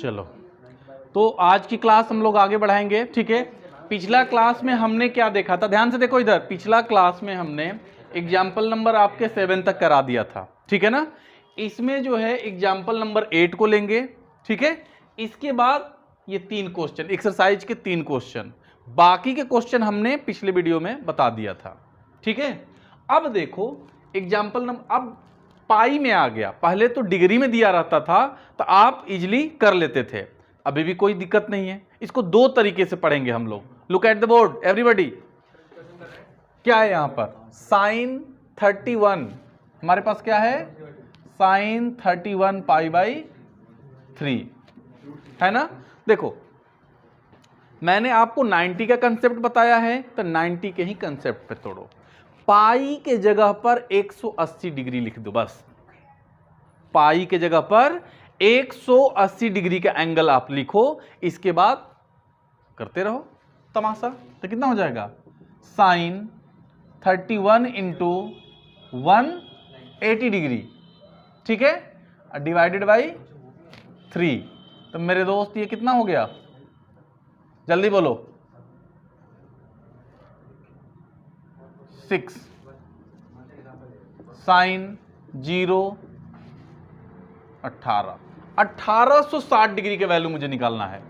चलो, तो आज की क्लास हम लोग आगे बढ़ाएंगे, ठीक है। पिछला क्लास में हमने क्या देखा था, ध्यान से देखो इधर। पिछला क्लास में हमने एग्जाम्पल नंबर आपके 7 तक करा दिया था, ठीक है ना। इसमें जो है एग्जाम्पल नंबर 8 को लेंगे, ठीक है। इसके बाद ये 3 क्वेश्चन, एक्सरसाइज के 3 क्वेश्चन, बाकी के क्वेश्चन हमने पिछले वीडियो में बता दिया था, ठीक है। अब देखो एग्जाम्पल नंबर, अब पाई में आ गया। पहले तो डिग्री में दिया रहता था तो आप इजिली कर लेते थे, अभी भी कोई दिक्कत नहीं है। इसको 2 तरीके से पढ़ेंगे हम लोग। Look at the board everybody. क्या है यहां पर, साइन 31, हमारे पास क्या है, साइन 31 पाई बाई 3, है ना। देखो मैंने आपको 90 का कंसेप्ट बताया है, तो 90 के ही कंसेप्ट पे तोड़ो। पाई के जगह पर 180 डिग्री लिख दो बस। पाई के जगह पर 180 डिग्री का एंगल आप लिखो, इसके बाद करते रहो तमाशा। तो कितना हो जाएगा, साइन 31 इंटू 180 डिग्री, ठीक है, डिवाइडेड बाई 3। तो मेरे दोस्त ये कितना हो गया, जल्दी बोलो, 6 साइन 0 1860 डिग्री के वैल्यू मुझे निकालना है।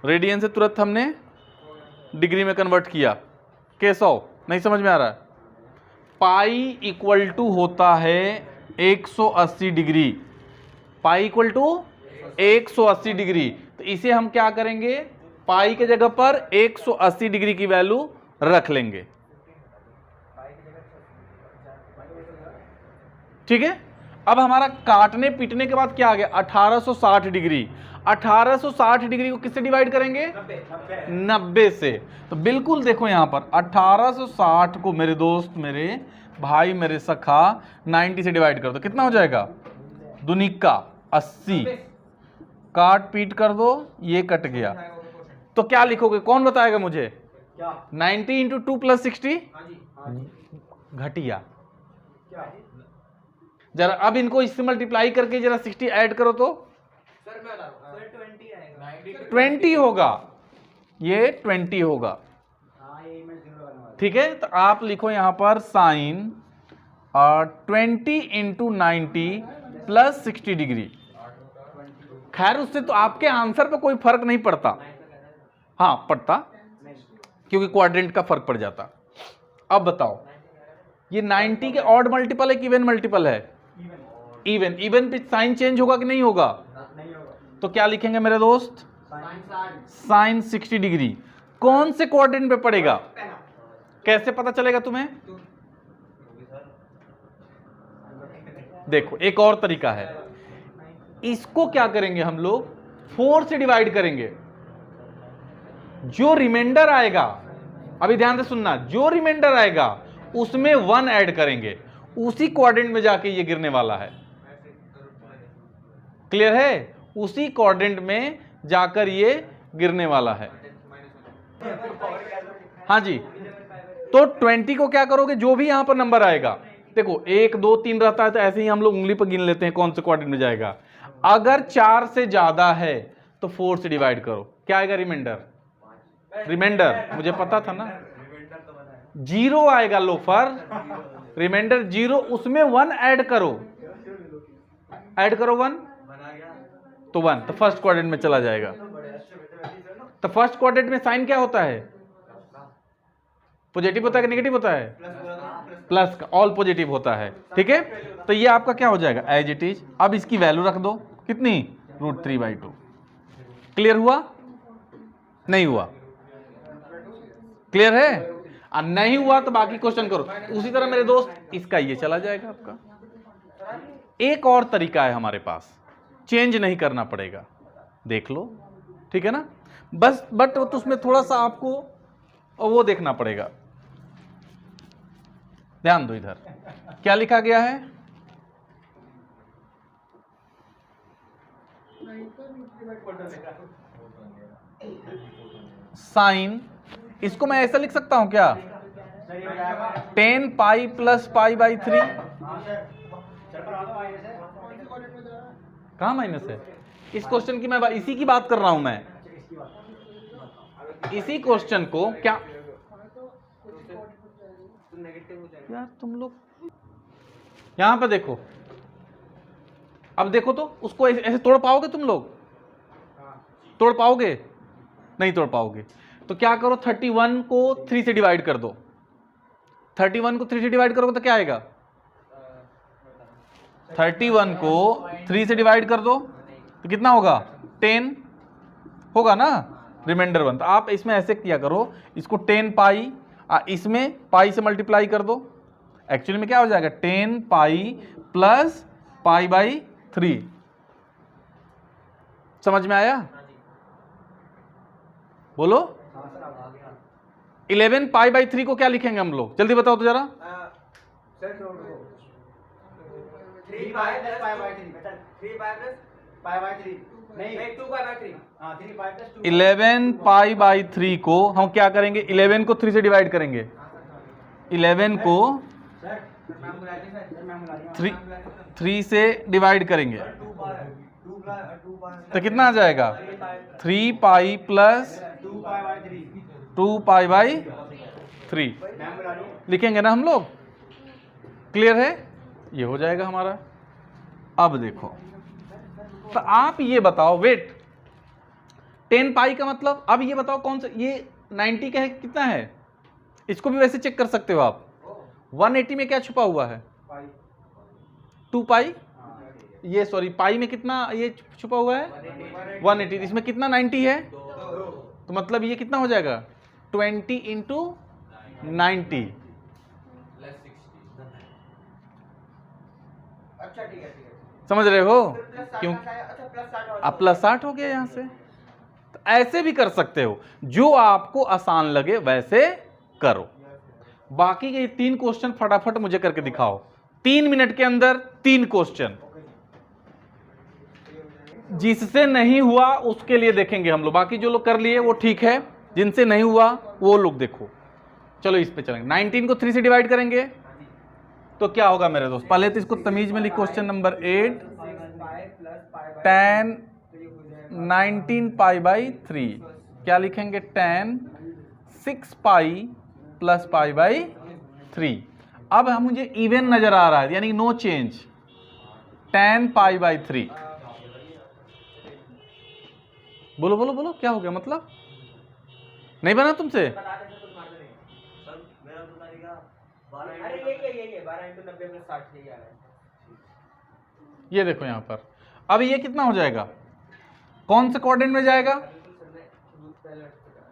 रेडियन से तुरंत हमने डिग्री में कन्वर्ट किया, कैसा नहीं समझ में आ रहा है। पाई इक्वल टू होता है 180 degree, pi equal to 180 degree. तो इसे हम क्या करेंगे, पाई के जगह पर 180 डिग्री की वैल्यू रख लेंगे, ठीक है। अब हमारा काटने पीटने के बाद क्या आ गया, 1860 डिग्री। 1860 डिग्री को किससे डिवाइड करेंगे, 90 से। तो बिल्कुल देखो यहां पर 1860 को मेरे दोस्त, मेरे भाई, मेरे सखा 90 से डिवाइड कर दो, कितना हो जाएगा, दुनिका 80। काट पीट कर दो, ये कट गया। तो क्या लिखोगे, कौन बताएगा मुझे, 90 इंटू 2 प्लस 60 घटिया। जरा अब इनको इससे मल्टीप्लाई करके जरा 60 ऐड करो तो 20 होगा, ये 20 होगा, ठीक है। तो आप लिखो यहां पर साइन 20 इंटू 90 प्लस 60 डिग्री। खैर उससे तो आपके आंसर पर कोई फर्क नहीं पड़ता, हाँ पड़ता, क्योंकि क्वाड्रेंट का फर्क पड़ जाता। अब बताओ ये 90 के ऑड मल्टीपल है कि इवन मल्टीपल है, इवन। इवन पे साइन चेंज होगा कि नहीं होगा, तो क्या लिखेंगे मेरे दोस्त, साइन 60 डिग्री। कौन से क्वाड्रेंट पे पड़ेगा, कैसे पता चलेगा तुम्हें, देखो एक और तरीका है। इसको क्या करेंगे हम लोग, 4 से डिवाइड करेंगे। जो रिमाइंडर आएगा, अभी ध्यान से सुनना, जो रिमाइंडर आएगा उसमें 1 ऐड करेंगे, उसी क्वाड्रेंट में जाके ये गिरने वाला है। क्लियर है, उसी क्वाड्रेंट में जाकर ये गिरने वाला है। हाँ जी, तो 20 को क्या करोगे, जो भी यहां पर नंबर आएगा, देखो 1 2 3 रहता है, तो ऐसे ही हम लोग उंगली पर गिन लेते हैं कौन से क्वाड्रेंट में जाएगा। अगर 4 से ज्यादा है तो 4 से डिवाइड करो, क्या आएगा, रिमाइंडर। रिमाइंडर मुझे पता था ना, 0 आएगा लोफर, रिमाइंडर 0, उसमें 1 ऐड करो, ऐड करो 1, तो 1 तो फर्स्ट क्वाड्रेंट में चला जाएगा। तो फर्स्ट क्वाड्रेंट में साइन क्या होता है, पॉजिटिव होता है कि नेगेटिव होता है, प्लस का, ऑल पॉजिटिव होता है, ठीक है। तो ये आपका क्या हो जाएगा, एज इट इज। अब इसकी वैल्यू रख दो, कितनी, √3/2। क्लियर हुआ, नहीं हुआ, क्लियर है, और नहीं हुआ तो बाकी क्वेश्चन करो। उसी तरह मेरे दोस्त इसका ये चला जाएगा आपका। एक और तरीका है हमारे पास, चेंज नहीं करना पड़ेगा, देख लो, ठीक है ना। बस बट तो उसमें थोड़ा सा आपको वो देखना पड़ेगा। ध्यान दो, इधर क्या लिखा गया है, साइन, इसको मैं ऐसा लिख सकता हूं क्या, 10 पाई प्लस पाई बाई 3, कहां माइनस है, इस क्वेश्चन की मैं इसी की बात कर रहा हूं मैं, इसी क्वेश्चन को क्या यार तुम लोग यहां पे देखो, अब देखो तो उसको ऐसे तोड़ पाओगे तुम लोग? तोड़ पाओगे? नहीं तोड़ पाओगे। तो क्या करो, 31 को 3 से डिवाइड कर दो। 31 को 3 से डिवाइड करोगे तो क्या आएगा? 31 को 3 से डिवाइड कर दो तो कितना होगा? 10 होगा ना, रिमाइंडर 1। तो आप इसमें ऐसे किया करो, इसको 10 पाई इसमें पाई से मल्टीप्लाई कर दो। एक्चुअली में क्या हो जाएगा? 10 पाई प्लस पाई बाई 3। समझ में आया? बोलो। 11 पाई बाई 3 को क्या लिखेंगे हम लोग? जल्दी बताओ तो जरा। 3 पाई प्लस पाई बाई 3 बेटा, 3 पाई प्लस पाई बाई 3 नहीं 2 पाई बाई 3। हां 3 पाई प्लस 2। 11 पाई बाई 3 को हम क्या करेंगे? 11 को 3 से डिवाइड करेंगे। 11 को 3 से डिवाइड करेंगे तो कितना आ जाएगा? 3 पाई प्लस 2 पाई बाई 3 लिखेंगे ना हम लोग। क्लियर है? ये हो जाएगा हमारा। अब देखो, तो आप ये बताओ, वेट, 10 पाई का मतलब, अब ये बताओ कौन सा, ये 90 का है, कितना है? इसको भी वैसे चेक कर सकते हो आप। 180 में क्या छुपा हुआ है? 2 पाई। ये सॉरी, पाई में कितना ये छुपा हुआ है? 180। इसमें कितना 90 है? तो मतलब ये कितना हो जाएगा? 20 इंटू 90। अच्छा ठीक है समझ रहे हो? क्यों? अच्छा अब प्लस 60 हो गया यहां से। तो ऐसे भी कर सकते हो, जो आपको आसान लगे वैसे करो। बाकी के 3 क्वेश्चन फटाफट मुझे करके दिखाओ, 3 मिनट के अंदर 3 क्वेश्चन। जिससे नहीं हुआ उसके लिए देखेंगे हम लोग, बाकी जो लोग कर लिए वो ठीक है, जिनसे नहीं हुआ वो लोग देखो। चलो इस पे चलेंगे। 19 को 3 से डिवाइड करेंगे तो क्या होगा मेरे दोस्त? पहले तो इसको तमीज में लिख, क्वेश्चन नंबर 8, 10 19 पाई बाई 3 क्या लिखेंगे? 10 6 पाई प्लस पाई बाई 3। अब हम मुझे इवन नजर आ रहा है, यानी नो चेंज। 10 pi by 3। बोलो बोलो बोलो, क्या हो गया? मतलब नहीं बना तुमसे? ये देखो यहां पर, अब ये कितना हो जाएगा? कौन से क्वाड्रेंट में जाएगा?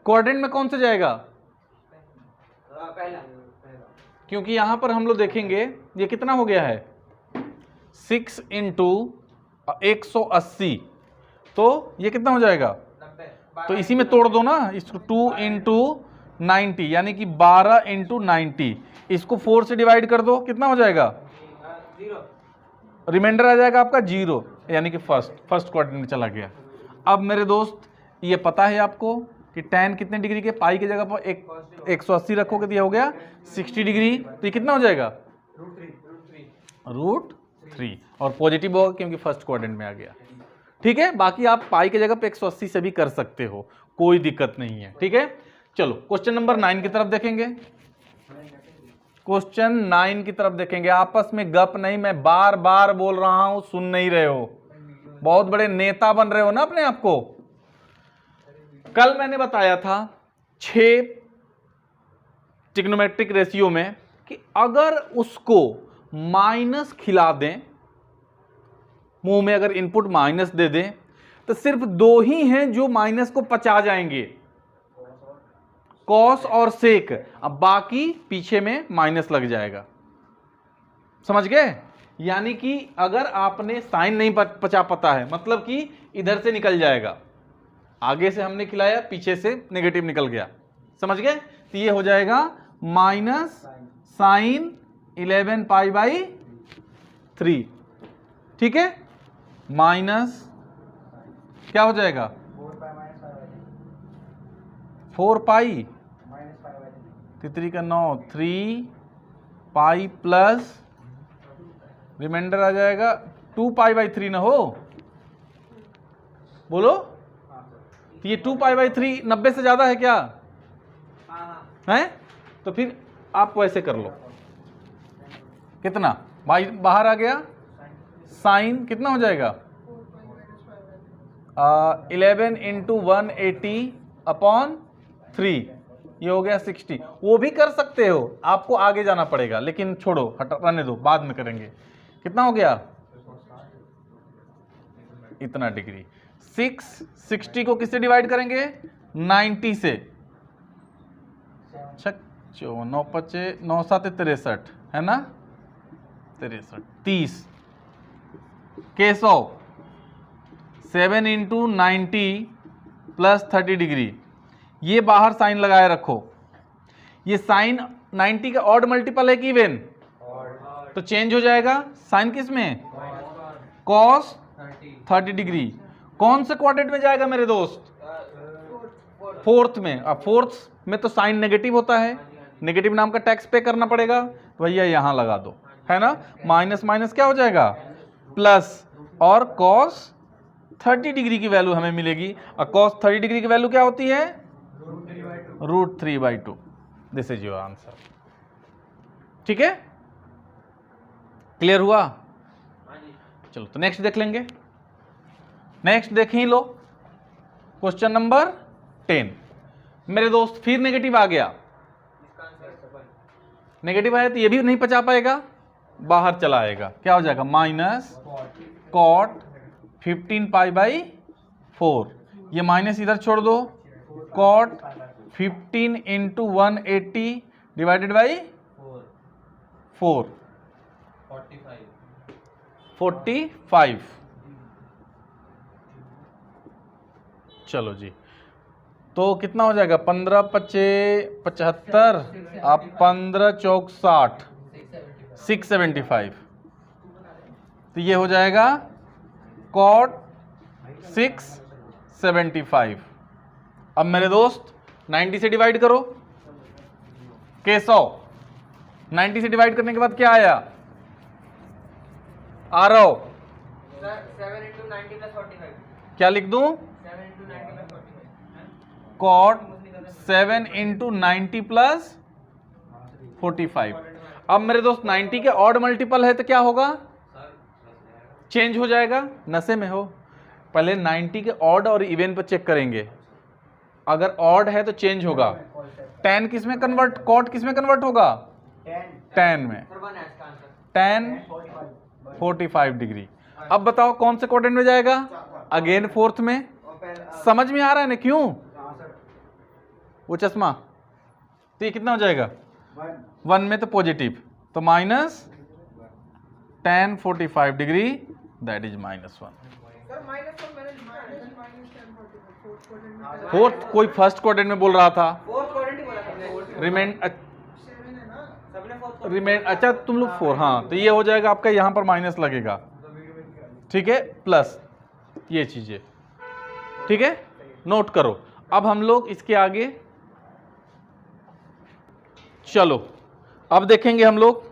क्वाड्रेंट में कौन सा जाएगा? पहला, क्योंकि यहां पर हम लोग देखेंगे ये कितना हो गया है? 6 इंटू 180, तो ये कितना हो जाएगा? तो इसी में तोड़ दो ना इसको, 2 इंटू 90 यानी कि 12 इंटू 90। इसको 4 से डिवाइड कर दो, कितना हो जाएगा? 0। रिमाइंडर आ जाएगा आपका 0, यानी कि फर्स्ट क्वाड्रेंट में चला गया। अब मेरे दोस्त ये पता है आपको कि tan कितने डिग्री के? पाई की जगह पर 180 रखोगे तो ये हो गया 60 डिग्री। तो ये कितना हो जाएगा? √3। और पॉजिटिव होगा क्योंकि फर्स्ट क्वाड्रेंट में आ गया। ठीक है, बाकी आप पाई की जगह पे 180 से भी कर सकते हो, कोई दिक्कत नहीं है। ठीक है, चलो क्वेश्चन नंबर 9 की तरफ देखेंगे। क्वेश्चन 9 की तरफ देखेंगे। आपस में गप नहीं, मैं बार बार बोल रहा हूं, सुन नहीं रहे हो। बहुत बड़े नेता बन रहे हो ना अपने आप को। कल मैंने बताया था 6 ट्रिग्नोमेट्रिक रेशियो में कि अगर उसको माइनस खिला दें, मुंह में अगर इनपुट माइनस दे दें, तो सिर्फ 2 ही हैं जो माइनस को पचा जाएंगे, कॉस और सेक। अब बाकी पीछे में माइनस लग जाएगा। समझ गए? यानी कि अगर आपने साइन नहीं पचा पता है, मतलब कि इधर से निकल जाएगा, आगे से हमने खिलाया, पीछे से नेगेटिव निकल गया। समझ गए? तो ये हो जाएगा माइनस साइन 11 पाई बाई 3। ठीक है, माइनस क्या हो जाएगा? 4 पाई 3 का 9, 3 पाई प्लस रिमाइंडर आ जाएगा 2 पाई बाई 3 ना हो, बोलो। हाँ सर। तो ये 2π/3 90 से ज़्यादा है क्या? हाँ है? तो फिर आप वैसे कर लो। कितना बाहर आ गया? साइन कितना हो जाएगा? 11 × 180/3, ये हो गया 60। वो भी कर सकते हो, आपको आगे जाना पड़ेगा, लेकिन छोड़ो, हटा, रहने दो, बाद में करेंगे। कितना हो गया? इतना डिग्री। 60 को किससे डिवाइड करेंगे? 90 से। 9 × 9 = 63 है ना? 63 30 केस ऑफ 7 × 90 + 30 डिग्री। ये बाहर साइन लगाए रखो। ये साइन 90 का ऑड मल्टीपल है कि इवन? तो चेंज हो जाएगा साइन किस में? Cos 30 degree. कौन से क्वाड्रेंट में जाएगा मेरे दोस्त? फोर्थ में। अब फोर्थ में तो साइन नेगेटिव होता है, नेगेटिव नाम का टैक्स पे करना पड़ेगा, तो भैया यहां लगा दो, है ना? माइनस माइनस क्या हो जाएगा? प्लस। और कॉस 30 डिग्री की वैल्यू हमें मिलेगी, और कॉस 30 डिग्री की वैल्यू क्या होती है? √3/2। This is your answer. ठीक है, क्लियर हुआ? चलो तो नेक्स्ट देख लेंगे। नेक्स्ट देख ही लो, क्वेश्चन नंबर 10। मेरे दोस्त फिर नेगेटिव आ गया। नेगेटिव आया तो ये भी नहीं पचा पाएगा, बाहर चला आएगा। क्या हो जाएगा? Minus cot 15π/4। ये माइनस इधर छोड़ दो, कॉट 15 × 180 / 4 45। चलो जी, तो कितना हो जाएगा? 15 × 5 = 75, आप 15 × 4 = 60, 675। तो ये हो जाएगा कॉट 675। अब मेरे दोस्त 90 से डिवाइड करो। केस ऑफ 90 से डिवाइड करने के बाद क्या आया? आ रहा हो? 7 × 90 + 45। क्या लिख दूं? 7 × 90 + 45। कॉट 7 × 90 + 45। अब मेरे दोस्त 90 के ऑड मल्टीपल है तो क्या होगा? चेंज हो जाएगा। नशे में हो? पहले 90 के ऑड और इवन पर चेक करेंगे। अगर ऑड है तो चेंज होगा। 10 किस में कन्वर्ट, कॉट किस में कन्वर्ट होगा? 10 में। सर 1 है इसका आंसर। 10 45 डिग्री। अब बताओ कौन से क्वाड्रेंट में जाएगा? अगेन फोर्थ में। समझ में आ रहा है ना क्यों? वो चश्मा, तो ये कितना हो जाएगा? 1 में तो पॉजिटिव, तो minus 10 45 degree, that is -1। Fourth कोई फर्स्ट क्वाड्रेंट में बोल रहा था। फोर्थ क्वाड्रेंट ही बोला सबने। रिमेन अच्छा तुम लोग 4। हाँ, तो ये हो जाएगा आपका, यहां पर माइनस लगेगा, ठीक है, प्लस ये चीजें, ठीक है, नोट करो। अब हम लोग इसके आगे चलो, अब देखेंगे हम लोग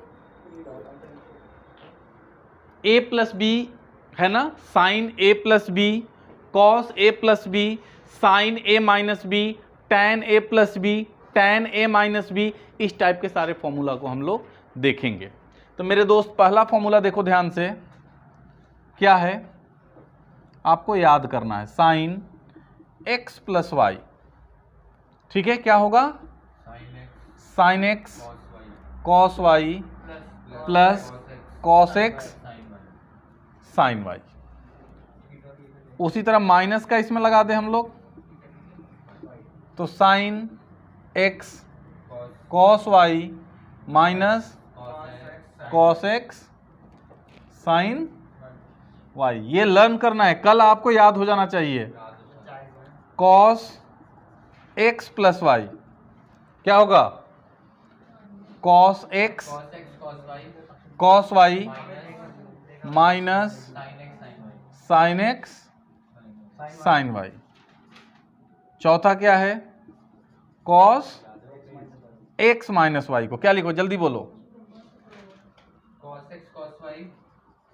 a + b है ना, sine a + b, cos a + b, sine a - b, tan a + b, tan a - b, इस टाइप के सारे फॉर्मूला को हम लोग देखेंगे। तो मेरे दोस्त पहला फॉर्मूला देखो ध्यान से, क्या है आपको याद करना है, साइन x + y, ठीक है, क्या होगा? Sine x cos y plus cos x sine y। उसी तरह माइनस का इसमें लगा दे हम लोग, तो sine x cos y minus cos x sine y। ये लर्न करना है, कल आपको याद हो जाना चाहिए। cos x + y क्या होगा? cos x cos y minus sin x sin y। चौथा क्या है? cos x - y को क्या लिखो, जल्दी बोलो।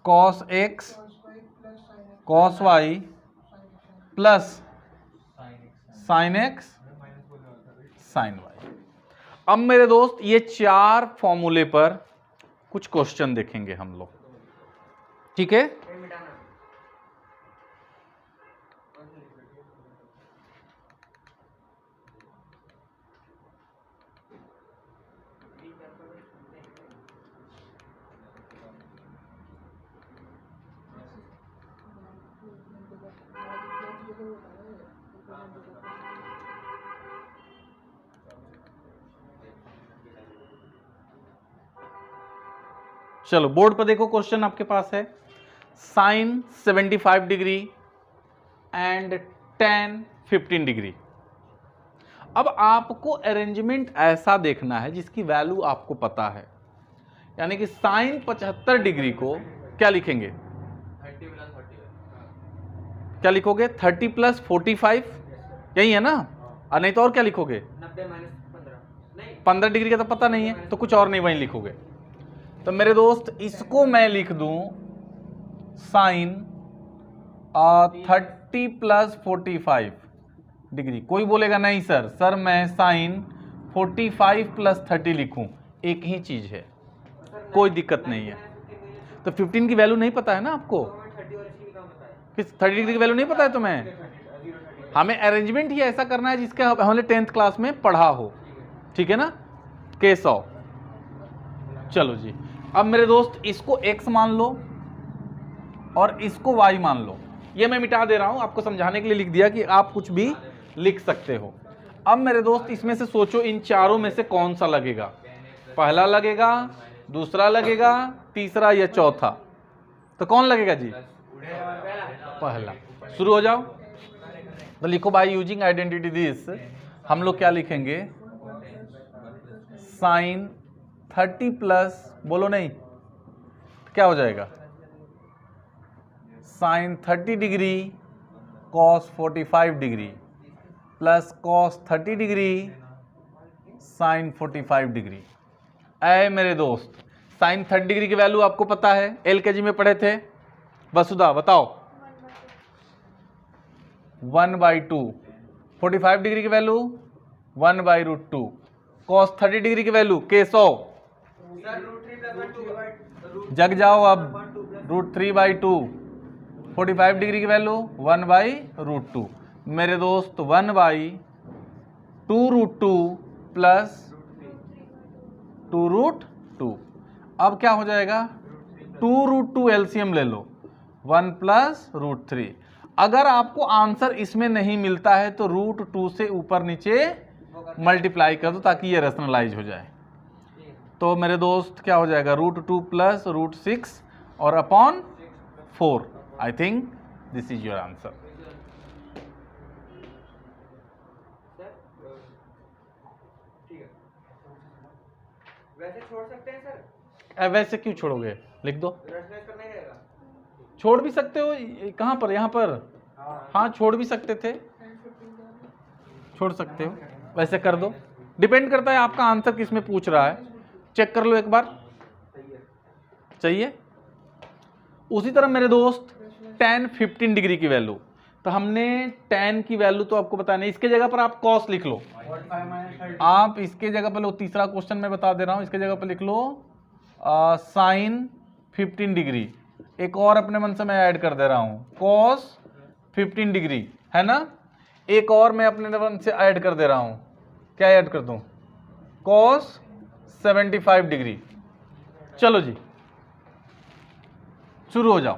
cos x cos y plus sine x sine y. अब मेरे दोस्त ये चार फॉर्मूले पर कुछ क्वेश्चन देखेंगे हम लोग, ठीक है। चलो बोर्ड पर देखो, क्वेश्चन आपके पास है sine 75 degree and tan 15 degree. अब आपको अरेंजमेंट ऐसा देखना है जिसकी वैल्यू आपको पता है, यानी कि साइन 75 डिग्री को क्या लिखेंगे, 30 + 40, क्या लिखोगे 30 + 45, यही है ना, और नहीं तो और क्या लिखोगे 90 - 15, नहीं 15 डिग्री का तो पता नहीं है तो कुछ और नहीं वहीं लिखोगे। तो मेरे दोस्त इसको मैं लिख दूं साइन 30 + 45 डिग्री। कोई बोलेगा नहीं सर मैं साइन 45 + 30 लिखूं, एक ही चीज है, कोई दिक्कत नहीं है। तो 15 की वैल्यू नहीं पता है ना आपको, 30 और इसकी काम बताया, किस 30 डिग्री की वैल्यू नहीं पता है तुम्हें। हमें अरेंजमेंट ही ऐसा करना है जिसका हमने 10th क्लास में पढ़ा हो, ठीक है ना, केस ऑफ। चलो जी, अब मेरे दोस्त इसको x मान लो और इसको y मान लो। ये मैं मिटा दे रहा हूं, आपको समझाने के लिए लिख दिया कि आप कुछ भी लिख सकते हो। अब मेरे दोस्त इसमें से सोचो इन चारों में से कौन सा लगेगा, पहला लगेगा, दूसरा लगेगा, तीसरा या चौथा, तो कौन लगेगा जी, पहला। शुरू हो जाओ, तो लिखो बाय यूजिंग आइडेंटिटी दिस, हम लोग क्या लिखेंगे साइन 30 प्लस, बोलो नहीं क्या हो जाएगा, sine 30 degree cos 45 degree plus cos 30 degree sine 45 degree. ऐ मेरे दोस्त साइन 30 डिग्री की वैल्यू आपको पता है, LKG में पढ़े थे, वसुधा बताओ 1/2, 45 डिग्री की वैल्यू 1/√2, कॉस 30 डिग्री की वैल्यू केशव जग जाओ अब √3/2, 45 डिग्री की वैल्यू 1/√2। मेरे दोस्त 1/2√2 प्लस 2√2। अब क्या हो जाएगा 2√2 एलसीएम ले लो, 1 + √3। अगर आपको आंसर इसमें नहीं मिलता है तो √2 से ऊपर नीचे मल्टीप्लाई कर दो ताकि ये रेशनलाइज हो जाए। तो मेरे दोस्त क्या हो जाएगा √2 प्लस √6 और upon 4। I think this is your answer. ठीक है, वैसे छोड़ सकते हैं सर, वैसे क्यों छोड़ोगे, लिख दो, रेशनलाइज करना ही रहेगा, छोड़ भी सकते हो, कहाँ पर, यहाँ पर, हाँ छोड़ भी सकते थे, छोड़ सकते हो, वैसे कर दो, डिपेंड करता है आपका आंसर किस में पूछ रहा है, चेक कर लो एक बार, चाहिए। उसी तरह मेरे दोस्त tan 15 डिग्री की वैल्यू, तो हमने tan की वैल्यू तो आपको पता नहीं, इसके जगह पर आप cos लिख लो, आप इसके जगह पर लो, तीसरा क्वेश्चन मैं बता दे रहा हूं, इसके जगह पर लिख लो साइन 15 डिग्री, एक और अपने मन से मैं ऐड कर दे रहा हूं cos 15 डिग्री, है ना, एक और मैं अपने मन से ऐड कर दे रहा हूं, क्या ऐड कर दूं, cos 75 डिग्री। चलो जी शुरू हो जाओ।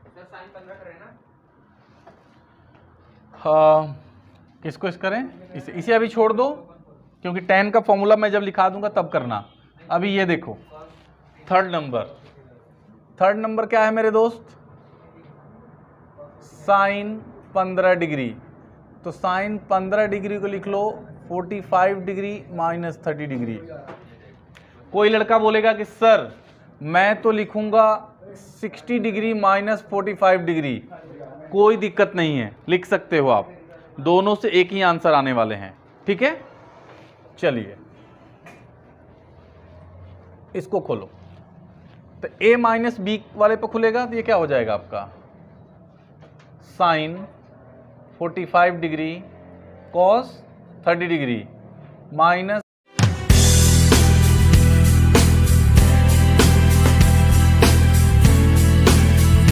सर साइन 15 करें ना, हाँ किसको इस करें, इसे अभी छोड़ दो क्योंकि tan का फॉर्मूला मैं जब लिखा दूंगा तब करना। अभी ये देखो थर्ड नंबर क्या है मेरे दोस्त, साइन 15 डिग्री, तो साइन 15 डिग्री को लिख लो 45 डिग्री माइनस 30 डिग्री। कोई लड़का बोलेगा कि सर मैं तो लिखूंगा 60 डिग्री माइनस 45 डिग्री, कोई दिक्कत नहीं है, लिख सकते हो आप, दोनों से एक ही आंसर आने वाले हैं, ठीक है। चलिए इसको खोलो, तो a माइनस बी वाले पे खुलेगा तो ये क्या हो जाएगा आपका sine 45 degree cos 30 degree minus